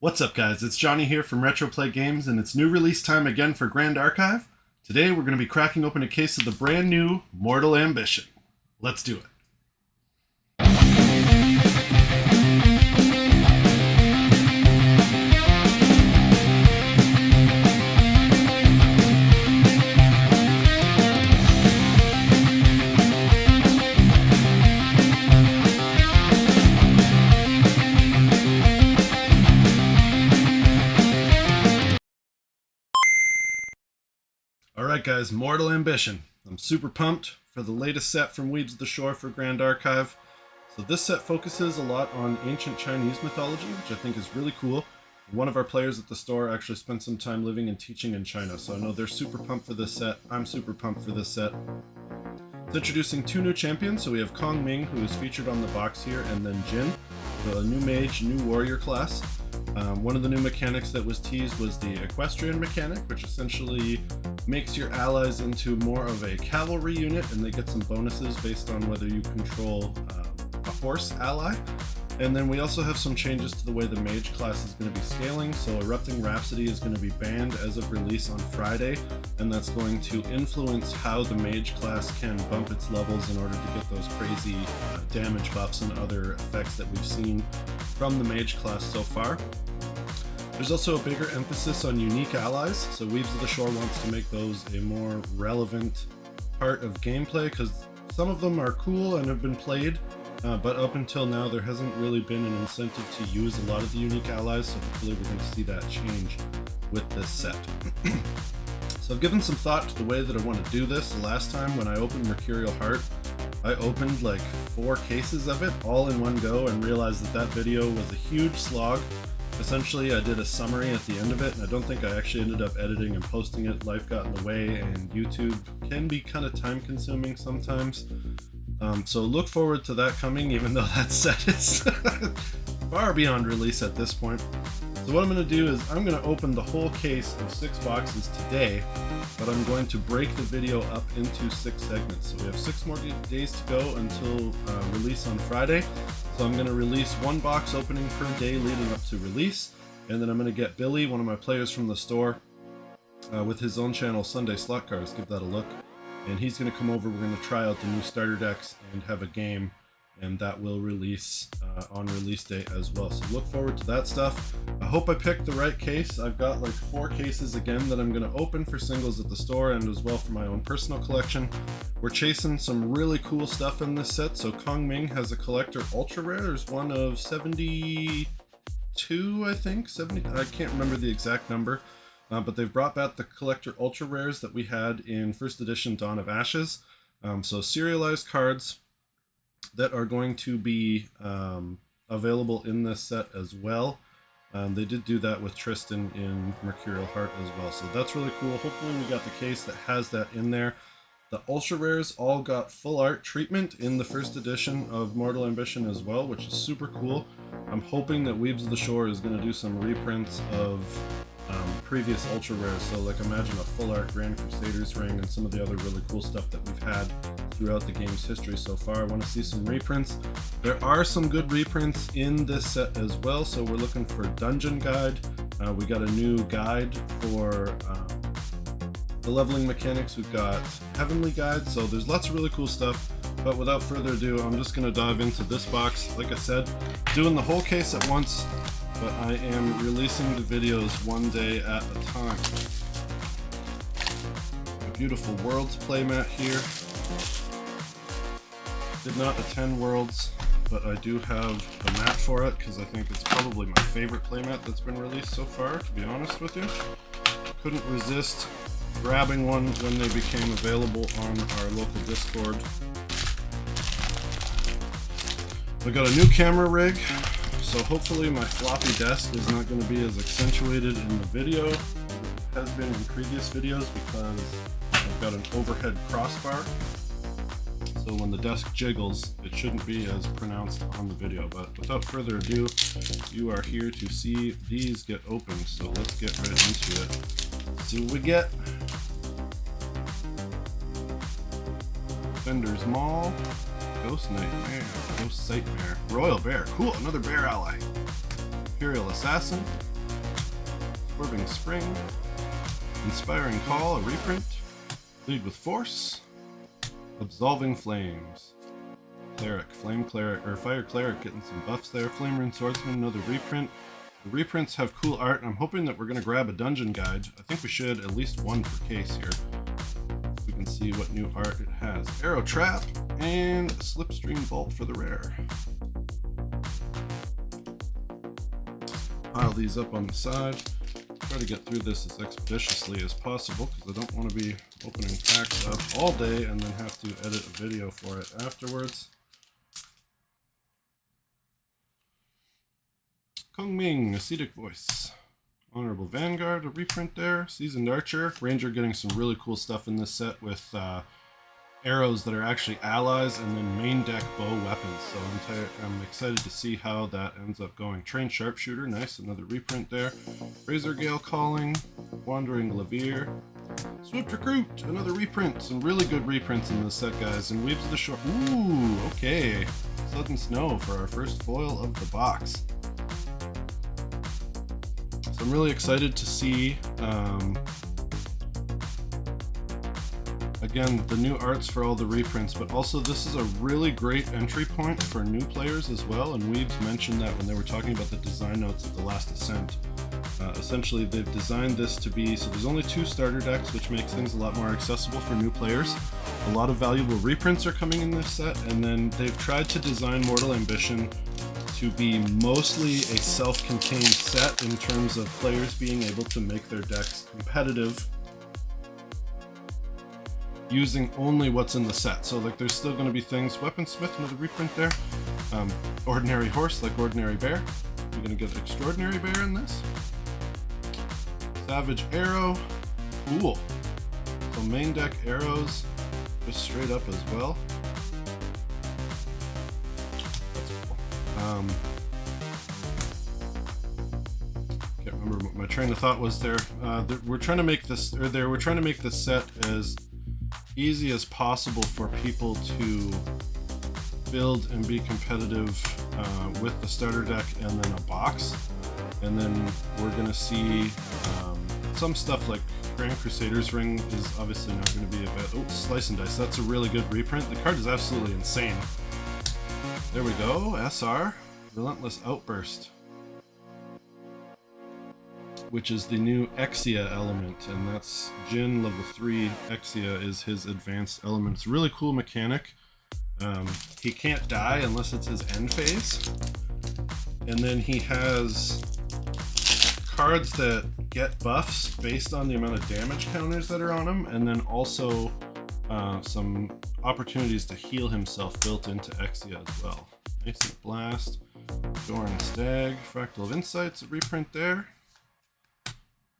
What's up, guys? It's Johnny here from Retro Play Games, and it's new release time again for Grand Archive. Today we're going to be cracking open a case of the brand new Mortal Ambition. Let's do it. Alright guys, Mortal Ambition. I'm super pumped for the latest set from Weebs of the Shore for Grand Archive. So this set focuses a lot on ancient Chinese mythology, which I think is really cool. One of our players at the store actually spent some time living and teaching in China, so I know they're super pumped for this set. I'm super pumped for this set. It's introducing two new champions, so we have Kong Ming, who is featured on the box here, and then Jin, the new mage, new warrior class. One of the new mechanics that was teased was the equestrian mechanic, which essentially makes your allies into more of a cavalry unit, and they get some bonuses based on whether you control a horse ally. And then we also have some changes to the way the mage class is going to be scaling. So Erupting Rhapsody is going to be banned as of release on Friday, and that's going to influence how the mage class can bump its levels in order to get those crazy damage buffs and other effects that we've seen from the mage class so far. There's also a bigger emphasis on unique allies, so Weebs of the Shore wants to make those a more relevant part of gameplay, because some of them are cool and have been played, but up until now there hasn't really been an incentive to use a lot of the unique allies, so hopefully we're going to see that change with this set. So I've given some thought to the way that I want to do this. Last time when I opened Mercurial Heart, I opened like 4 cases of it all in one go and realized that that video was a huge slog. Essentially, I did a summary at the end of it, and I don't think I actually ended up editing and posting it. Life got in the way, and YouTube can be kind of time-consuming sometimes. So look forward to that coming, even though that set is far beyond release at this point. So what I'm going to do is I'm going to open the whole case of 6 boxes today, but I'm going to break the video up into 6 segments. So we have 6 more days to go until release on Friday. So I'm going to release 1 box opening per day leading up to release, and then I'm going to get Billy, one of my players from the store, with his own channel, Sunday Slot Cars, give that a look. And he's going to come over, we're going to try out the new starter decks and have a game, and that will release on release day as well. So look forward to that stuff. I hope I picked the right case. I've got like 4 cases again that I'm going to open for singles at the store and as well for my own personal collection. We're chasing some really cool stuff in this set. So Kong Ming has a collector ultra rare. There's one of 72, I think. 70. I can't remember the exact number. But they've brought back the collector ultra rares that we had in first edition Dawn of Ashes. So serialized cards that are going to be available in this set as well. They did do that with Tristan in Mercurial Heart as well, so that's really cool. Hopefully we got the case that has that in there. The ultra rares all got full art treatment in the first edition of Mortal Ambition as well, which is super cool. I'm hoping that Weebs of the Shore is going to do some reprints of previous ultra rares, so like imagine a full art Grand Crusaders ring and some of the other really cool stuff that we've had throughout the game's history so far. I want to see some reprints. There are some good reprints in this set as well, so we're looking for Dungeon Guide. We got a new guide for the leveling mechanics. We've got Heavenly Guide, so there's lots of really cool stuff. But without further ado, I'm just going to dive into this box. Like I said, doing the whole case at once, but I am releasing the videos one day at a time. A beautiful Worlds playmat here. Did not attend Worlds, but I do have a mat for it because I think it's probably my favorite playmat that's been released so far, to be honest with you. Couldn't resist grabbing one when they became available on our local Discord. We got a new camera rig. So hopefully my floppy desk is not going to be as accentuated in the video as it has been in previous videos, because I've got an overhead crossbar. So when the desk jiggles, it shouldn't be as pronounced on the video. But without further ado, you are here to see these get opened. So let's get right into it. See what we get. Fender's Mall. Ghost Nightmare, Royal Bear, cool, another bear ally. Imperial Assassin, Swerving Spring, Inspiring Call, a reprint, Lead with Force, Absolving Flames, Cleric, Flame Cleric, or Fire Cleric getting some buffs there, Flame Rune Swordsman, another reprint. The reprints have cool art, and I'm hoping that we're going to grab a dungeon guide. I think we should, at least one per case here. We can see what new art it has. Arrow Trap, and Slipstream Vault for the rare. Pile these up on the side. Try to get through this as expeditiously as possible because I don't want to be opening packs up all day and then have to edit a video for it afterwards. Kung Ming, Ascetic Voice. Honorable Vanguard, a reprint there. Seasoned Archer. Ranger getting some really cool stuff in this set with arrows that are actually allies and then main deck bow weapons. So I'm excited to see how that ends up going. Trained Sharpshooter, nice, another reprint there. Razor Gale Calling, Wandering Levere. Swift Recruit, another reprint. Some really good reprints in this set, guys. And Weaves of the Shore. Ooh, okay. Sudden Snow for our first foil of the box. So I'm really excited to see again, the new arts for all the reprints, but also this is a really great entry point for new players as well, and Weaves mentioned that when they were talking about the design notes of The Last Ascent. Essentially, they've designed this to be, so there's only 2 starter decks, which makes things a lot more accessible for new players. A lot of valuable reprints are coming in this set, and then they've tried to design Mortal Ambition to be mostly a self-contained set in terms of players being able to make their decks competitive using only what's in the set. So like there's still going to be things, Weaponsmith, another reprint there, Ordinary Horse like Ordinary Bear. You're going to get Extraordinary Bear in this. Savage Arrow, cool. So main deck arrows, just straight up as well. That's cool. Can't remember what my train of thought was there. We're trying to make this, we're trying to make this set as easy as possible for people to build and be competitive with the starter deck and then a box. And then we're going to see some stuff like Grand Crusader's Ring is obviously not going to be available. Oh, Slice and Dice, that's a really good reprint. The card is absolutely insane. There we go, SR, Relentless Outburst, which is the new Exia element, and that's Jin level 3. Exia is his advanced element. It's a really cool mechanic. He can't die unless it's his end phase. And then he has cards that get buffs based on the amount of damage counters that are on him, and then also some opportunities to heal himself built into Exia as well. Nascent Blast, Doran Stag, Fractal of Insights, a reprint there.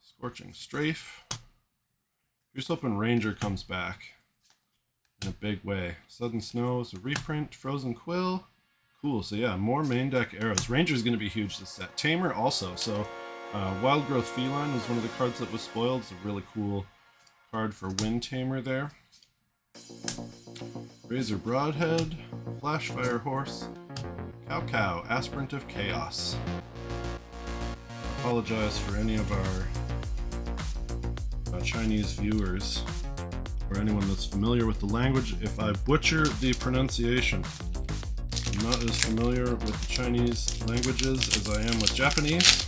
Scorching Strafe. Here's hoping Ranger comes back in a big way. Sudden Snow is a reprint. Frozen Quill. Cool, so yeah, more main deck arrows. Ranger's going to be huge this set. Tamer also, so Wild Growth Feline was one of the cards that was spoiled. It's a really cool card for Wind Tamer there. Razor Broadhead, Flashfire Horse, Cow, Aspirant of Chaos. I apologize for any of our Chinese viewers or anyone that's familiar with the language if I butcher the pronunciation. I'm not as familiar with the Chinese languages as I am with Japanese,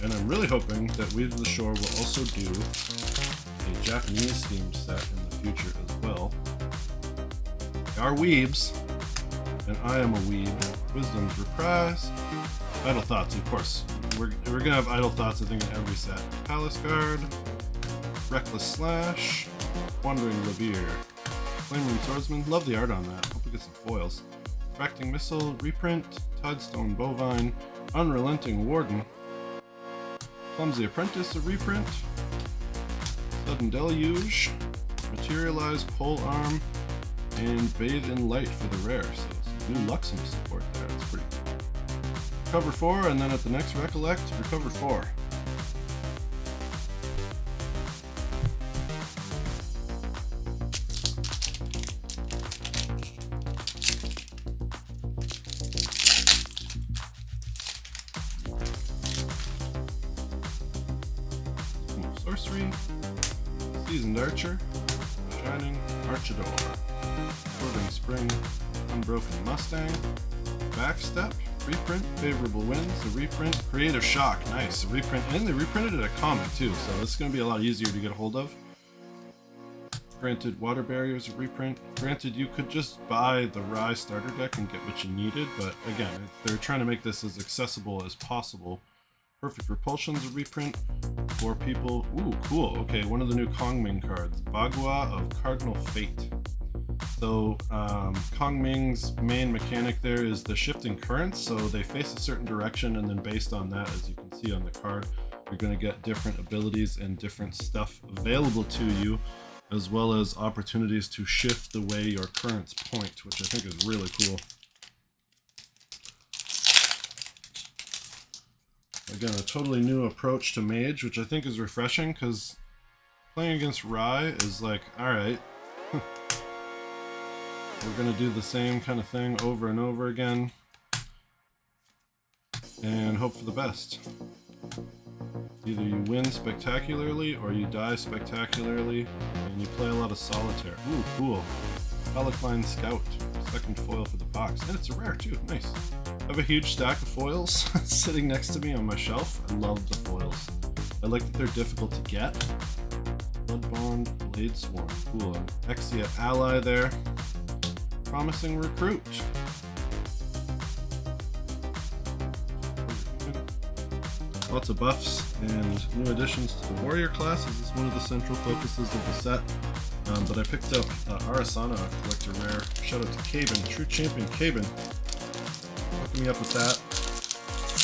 and I'm really hoping that Weaves of the Shore will also do a Japanese themed set in the future as well. They are weebs, and I am a weeb. Wisdom's Reprise, Idle Thoughts, of course. We're gonna have Idle Thoughts, I think, in every set. Palace Guard, Reckless Slash, Wandering Levere, Flame Rune Swordsman. Love the art on that. Hope we get some foils. Fracting Missile, reprint. Tidestone Bovine, Unrelenting Warden, Clumsy Apprentice, a reprint. Sudden Deluge, Materialize, Pole Arm, and Bathe in Light for the rare. So some new Luxem support there. That's pretty cool. Recover 4, and then at the next Recollect, recover 4. Sorcery, Seasoned Archer, Shining Archador, Floating Spring, Unbroken Mustang, Backstep, reprint, Favorable Winds, a reprint, Creative Shock, nice, a reprint, and they reprinted it a comic too, so it's going to be a lot easier to get a hold of. Granted, Water Barriers, a reprint. Granted, you could just buy the Rye starter deck and get what you needed, but again, they're trying to make this as accessible as possible. Perfect Repulsion's a reprint for people. Ooh, cool. Okay, one of the new Kongming cards, Bagua of Cardinal Fate. So Kongming's main mechanic there is the shifting currents, so they face a certain direction, and then based on that, as you can see on the card, you're going to get different abilities and different stuff available to you, as well as opportunities to shift the way your currents point, which I think is really cool. Again, a totally new approach to Mage, which I think is refreshing, because playing against Rye is like, alright, we're going to do the same kind of thing over and over again, and hope for the best. Either you win spectacularly, or you die spectacularly, and you play a lot of solitaire. Ooh, cool. Palatine Scout, second foil for the box. And it's a rare too, nice. I have a huge stack of foils sitting next to me on my shelf. I love the foils. I like that they're difficult to get. Bloodbond, Blade Swarm, cool. An Exia ally there. Promising Recruit. Lots of buffs and new additions to the warrior class. This is one of the central focuses of the set. But I picked up Arasana Collector Rare. Shout out to Caben, True Champion Caben, hooking me up with that.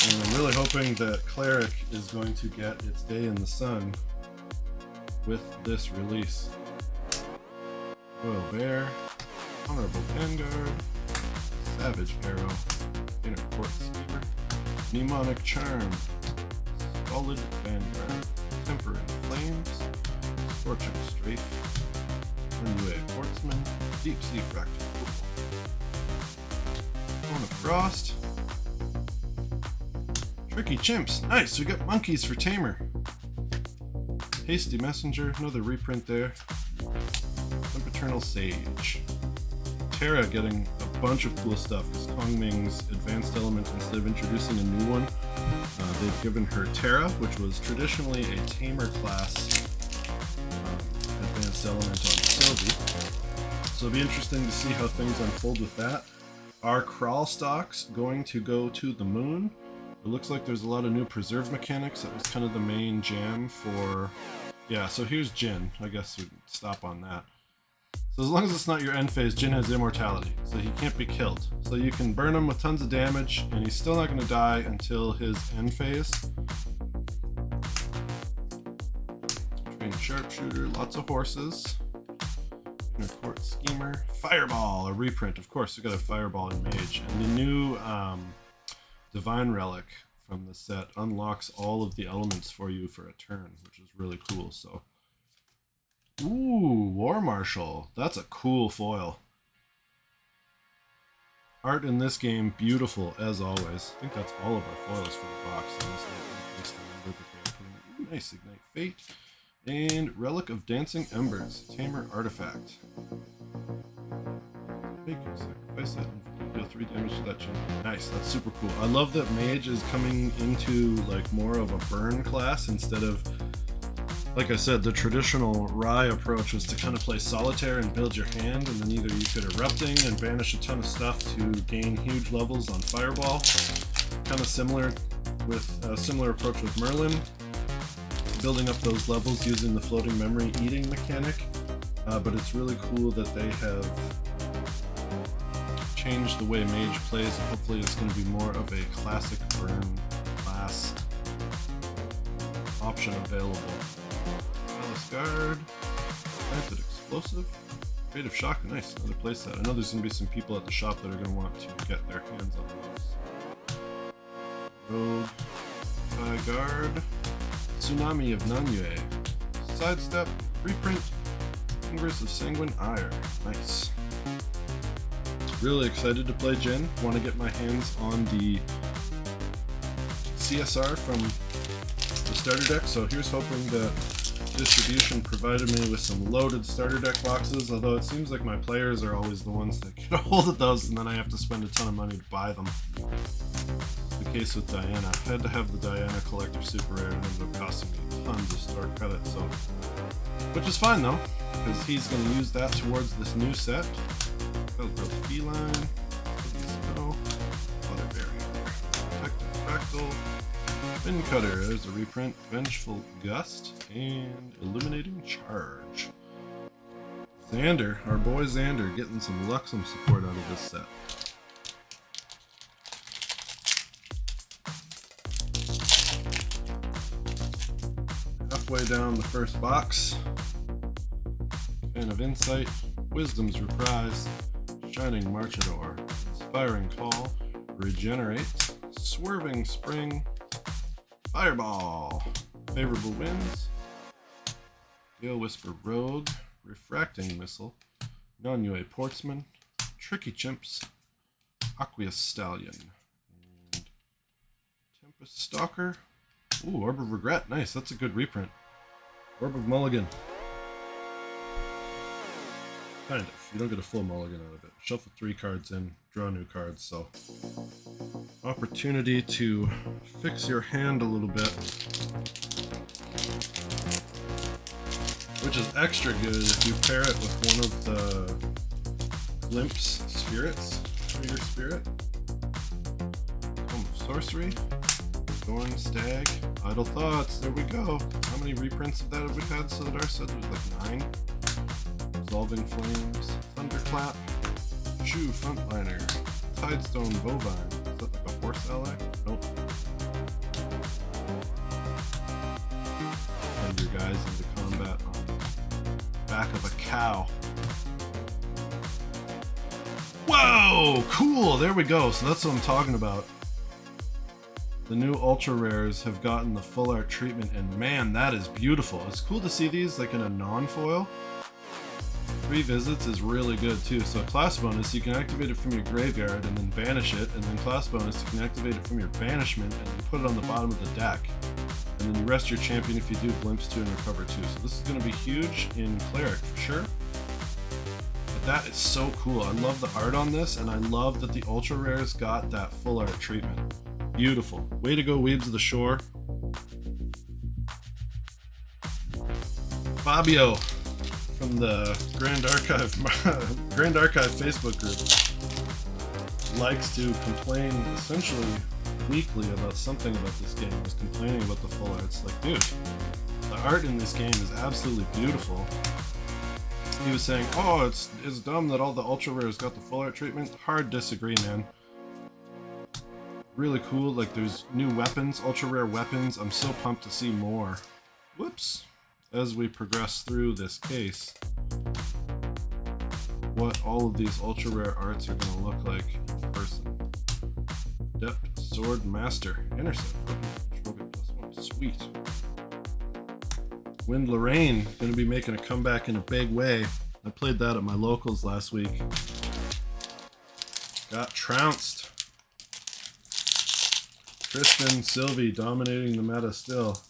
And I'm really hoping that Cleric is going to get its day in the sun with this release. Royal Bear, Honorable Vanguard, Savage Arrow, Inner Court Schemer, Mnemonic Charm, Solid Vanguard, Temper in Flames, Scorching Strafe, Renue Portsman, Deep Sea Fractal Pool, Cone of Frost, Tricky Chimps, nice, we got monkeys for Tamer, Hasty Messenger, another reprint there, Sempiternal Sage, Terra getting a bunch of cool stuff because Kongming's advanced element, instead of introducing a new one, they've given her Terra, which was traditionally a Tamer class advanced element on Sylvie. So it'll be interesting to see how things unfold with that. Are Crawl Stalks going to go to the moon? It looks like there's a lot of new preserve mechanics. That was kind of the main jam for... Yeah, so here's Jin. I guess we'd stop on that. So as long as it's not your end phase, Jin has immortality, so he can't be killed. So you can burn him with tons of damage, and he's still not going to die until his end phase. Trained Sharpshooter, lots of horses. Inner Court Schemer. Fireball, a reprint. Of course, we got a Fireball in Mage. And the new Divine Relic from the set unlocks all of the elements for you for a turn, which is really cool. So. Ooh, War Marshal. That's a cool foil. Art in this game, beautiful as always. I think that's all of our foils for the box. Ooh, nice, Ignite Fate. And Relic of Dancing Embers, Tamer Artifact. Make your sacrifice it and deal 3 damage to that champion. Nice, that's super cool. I love that Mage is coming into like more of a burn class instead of, like I said, the traditional Rye approach was to kind of play solitaire and build your hand, and then either you could Erupting and banish a ton of stuff to gain huge levels on Fireball. Kind of similar with a similar approach with Merlin, building up those levels using the floating memory eating mechanic. But it's really cool that they have changed the way Mage plays, and hopefully it's going to be more of a classic burn class option available. Guard, Planted Explosive, Creative Shock, nice, another playset. I know there's going to be some people at the shop that are going to want to get their hands on those. Rogue, Guard, Tsunami of Nanyue, Sidestep, Reprint, Fingers of Sanguine Ire, nice. Really excited to play Jin, want to get my hands on the CSR from the starter deck. So here's hoping that distribution provided me with some loaded starter deck boxes, although it seems like my players are always the ones that get a hold of those and then I have to spend a ton of money to buy them. The case with Diana. I had to have the Diana Collector Super Rare and it ended up costing me tons of store credit, so which is fine though, because he's going to use that towards this new set. Velcro Feline, Snow, Water Barrier, Protective Fractal, Fin Cutter, there's a reprint, Vengeful Gust, and Illuminating Charge. Xander, our boy Xander, getting some Luxem support out of this set. Halfway down the first box, Fan of Insight, Wisdom's Reprise, Shining Marchador, Inspiring Call, Regenerate, Swerving Spring, Fireball, Favorable Winds, Gale Whisper Rogue, Refracting Missile, Non-UA Portsman, Tricky Chimps, Aqueous Stallion, and Tempest Stalker. Ooh, Orb of Regret, nice, that's a good reprint. Orb of Mulligan. Kind of. You don't get a full mulligan out of it. Shuffle 3 cards in, draw new cards, so opportunity to fix your hand a little bit, which is extra good if you pair it with one of the Glimpse Spirits for your spirit. Tome of Sorcery, Thorn Stag, Idle Thoughts, there we go. How many reprints of that have we had so that our set was like 9? Dissolving Flames, Thunderclap, Shoe Frontliner, Tidestone Bovine. Is that like a horse ally? Nope. Send your guys into combat on the back of a cow. Whoa! Cool! There we go. So that's what I'm talking about. The new ultra rares have gotten the full art treatment, and man, that is beautiful. It's cool to see these like in a non-foil. 3 visits is really good too. So class bonus, you can activate it from your graveyard and then banish it, and then class bonus, you can activate it from your banishment and then put it on the bottom of the deck. And then you rest your champion if you do Glimpse 2 and recover 2. So this is going to be huge in Cleric for sure. But that is so cool. I love the art on this, and I love that the ultra rares got that full art treatment. Beautiful. Way to go, Weebs of the Shore. Fabio from the Grand Archive Facebook group likes to complain essentially weekly about something about this game. He was complaining about the full art. It's like, dude, the art in this game is absolutely beautiful. He was saying, oh, it's dumb that all the ultra rares got the full art treatment. Hard disagree, man. Really cool. Like, there's new weapons, ultra rare weapons. I'm so pumped to see more. Whoops. As we progress through this case, what all of these ultra rare arts are going to look like in person. Adept Sword Master, Intercept, +1, sweet. Wind Lorraine, going to be making a comeback in a big way. I played that at my locals last week. Got trounced. Tristan Sylvie dominating the meta still.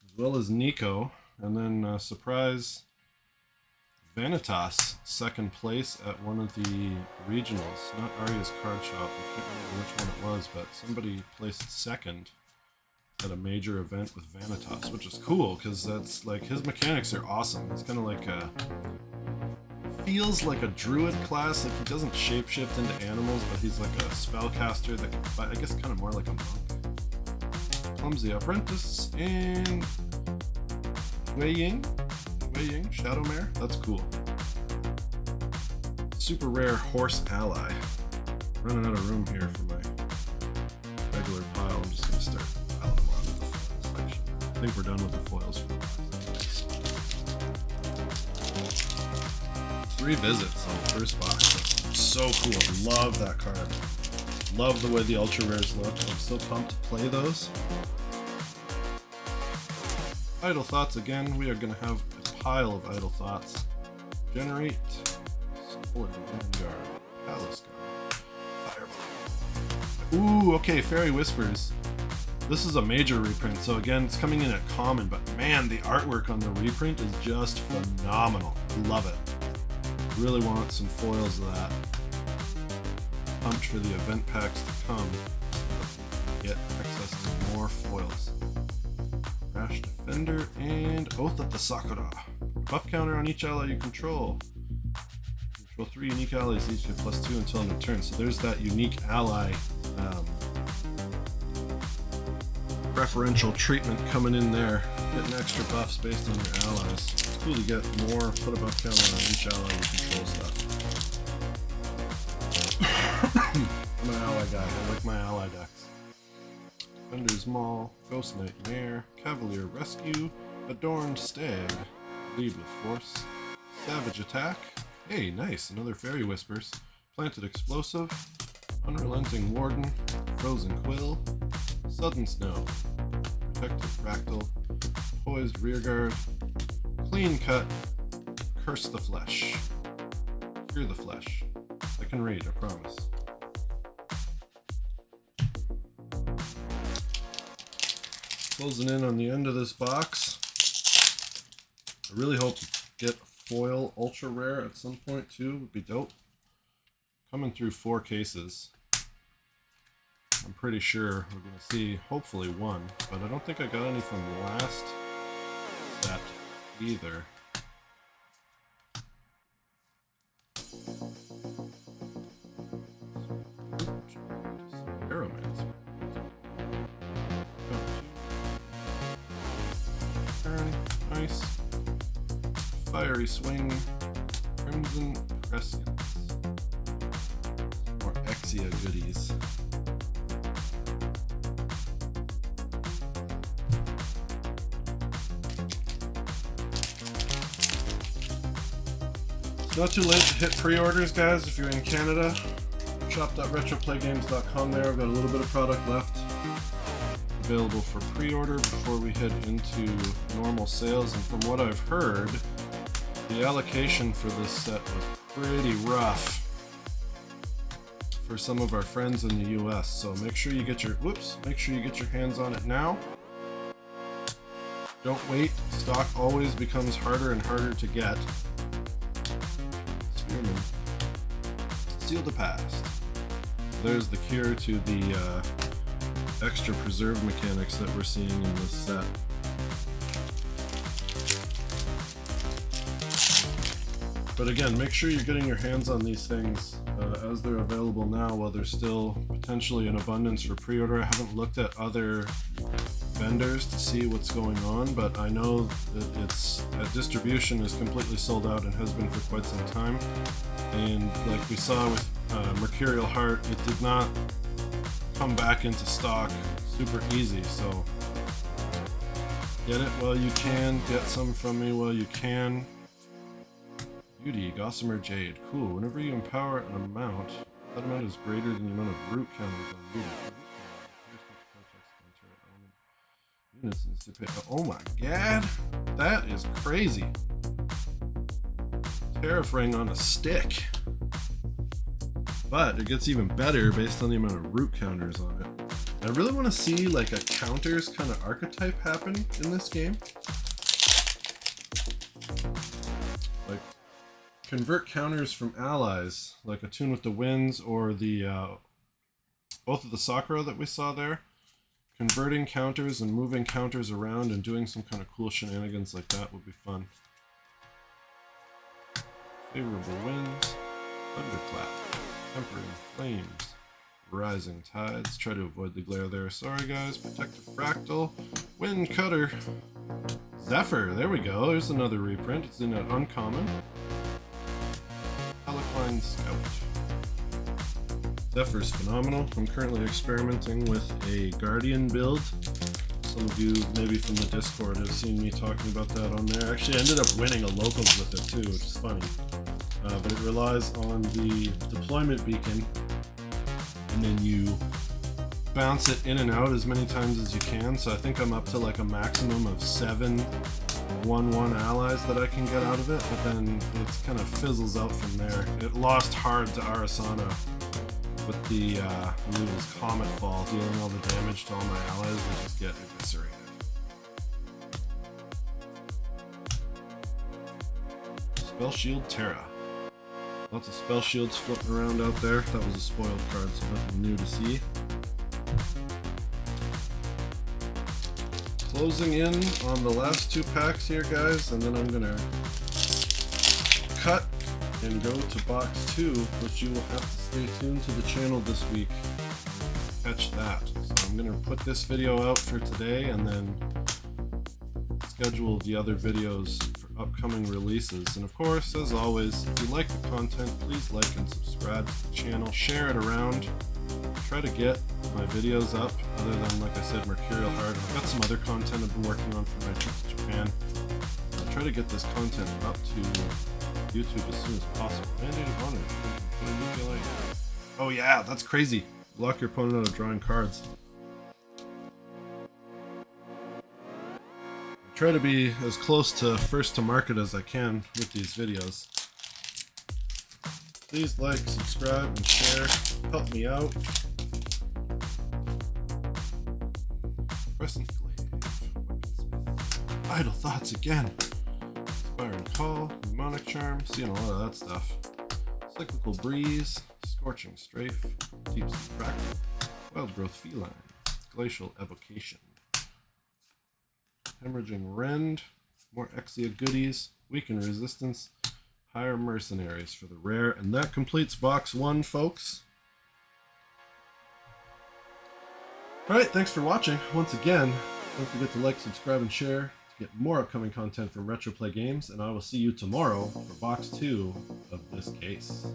As well as Nico, and then surprise Vanitas, second place at one of the regionals. Not Arya's Card Shop, I can't remember which one it was, but somebody placed second at a major event with Vanitas, which is cool, because that's like, his mechanics are awesome. It's kind of like a, feels like a druid class, like he doesn't shapeshift into animals, but he's like a spellcaster that can fight, I guess kind of more like a monk. Clumsy Apprentice, and Wei Ying, Shadowmare, that's cool. Super rare Horse Ally. Running out of room here for my regular pile, I'm just going to start piling them onto the foils section. I think we're done with the foils for the last. 3 visits on the first box. So cool. Love that card. Love the way the ultra rares look. I'm so pumped to play those. Idle Thoughts again. We are going to have a pile of Idle Thoughts. Generate. Support the Vanguard. Palace Guard. Fireball. Ooh, okay. Fairy Whispers. This is a major reprint, so again, it's coming in at common, but man, the artwork on the reprint is just phenomenal. Love it. Really want some foils of that. Pumped for the event packs to come. Get access to more foils. Rash Defender and Oath of the Sakura. Buff counter on each ally you control. Control 3 unique allies, each get +2 until end of turn. So there's that unique ally preferential treatment coming in there. Getting extra buffs based on your allies. It's cool to get more, put a buff counter on each ally you control stuff. I'm an ally guy, I like my ally decks. Defender's Maul, Ghost Nightmare, Cavalier Rescue, Adorned Stag, Lead with Force, Savage Attack, hey nice, another Fairy Whispers, Planted Explosive, Unrelenting Warden, Frozen Quill, Sudden Snow, Protective Fractal, Poised Rearguard, Clean Cut, Curse the Flesh, Cure the Flesh. I can read, I promise. Closing in on the end of this box. I really hope to get foil ultra rare at some point too, would be dope. Coming through 4 cases. I'm pretty sure we're going to see hopefully one, but I don't think I got any from last set either. Nice. Fiery Swing, Crimson Prescience. More Exia goodies. It's not too late to hit pre-orders, guys, if you're in Canada. Shop.retroplaygames.com there. I've got a little bit of product left available for pre-order before we head into normal sales, and from what I've heard, the allocation for this set was pretty rough for some of our friends in the US, so make sure you get your hands on it now. Don't wait. Stock always becomes harder and harder to get. Spearman. Seal the Past. There's the cure to the extra preserve mechanics that we're seeing in this set. But again, make sure you're getting your hands on these things as they're available now while there's still potentially an abundance for pre-order. I haven't looked at other vendors to see what's going on, but I know that distribution is completely sold out and has been for quite some time. And like we saw with Mercurial Heart, it did not come back into stock super easy, so get it while you can, get some from me while you can. Beauty, Gossamer Jade, cool. Whenever you empower an amount, that amount is greater than the amount of root counters on units. Oh my god, that is crazy. Tariff Ring on a stick. But it gets even better based on the amount of root counters on it. I really want to see like a counters kind of archetype happen in this game. Like convert counters from allies, like Attune with the Winds or the Oath of the Sakura that we saw there. Converting counters and moving counters around and doing some kind of cool shenanigans like that would be fun. Favorable Winds, Thunderclap, Tempering Flames, Rising Tides. Try to avoid the glare there. Sorry guys. Protective Fractal, Wind Cutter, Zephyr. There we go. There's another reprint. It's in an uncommon. Alecline Scout. Zephyr's phenomenal. I'm currently experimenting with a Guardian build. Some of you maybe from the Discord have seen me talking about that on there. Actually, I ended up winning a locals with it too, which is funny. But it relies on the deployment beacon, and then you bounce it in and out as many times as you can. So I think I'm up to like a maximum of 7 1/1 allies that I can get out of it, but then it kind of fizzles out from there. It lost hard to Arasana with the Noodle's Comet Fall, dealing all the damage to all my allies, they just get eviscerated. Spell Shield Terra. Lots of spell shields floating around out there. That was a spoiled card, so nothing new to see. Closing in on the last 2 packs here, guys, and then I'm gonna cut and go to box 2, which you will have to stay tuned to the channel this week to catch that. So I'm gonna put this video out for today and then schedule the other videos for upcoming releases. And of course, as always, if you like the content, please like and subscribe to the channel, share it around. Try to get my videos up, other than, like I said, Mercurial Heart. I've got some other content I've been working on for my trip to Japan. I'll try to get this content up to YouTube as soon as possible. Mandate of Honor. Oh yeah, that's crazy. Block your opponent out of drawing cards. I try to be as close to first to market as I can with these videos. Please like, subscribe, and share. Help me out. Crescent Glaive. Idle Thoughts again. Inspiring Call, Mnemonic Charm, seeing a lot of that stuff. Cyclical Breeze, Scorching Strafe, Deep Sea Crackle, Wild Growth Feline, Glacial Evocation, Hemorrhaging Rend, more Exia goodies, Weaken Resistance, Higher Mercenaries for the rare, and that completes box 1, folks. Alright, thanks for watching. Once again, don't forget to like, subscribe, and share to get more upcoming content from Retroplay Games, and I will see you tomorrow for box 2 of this case.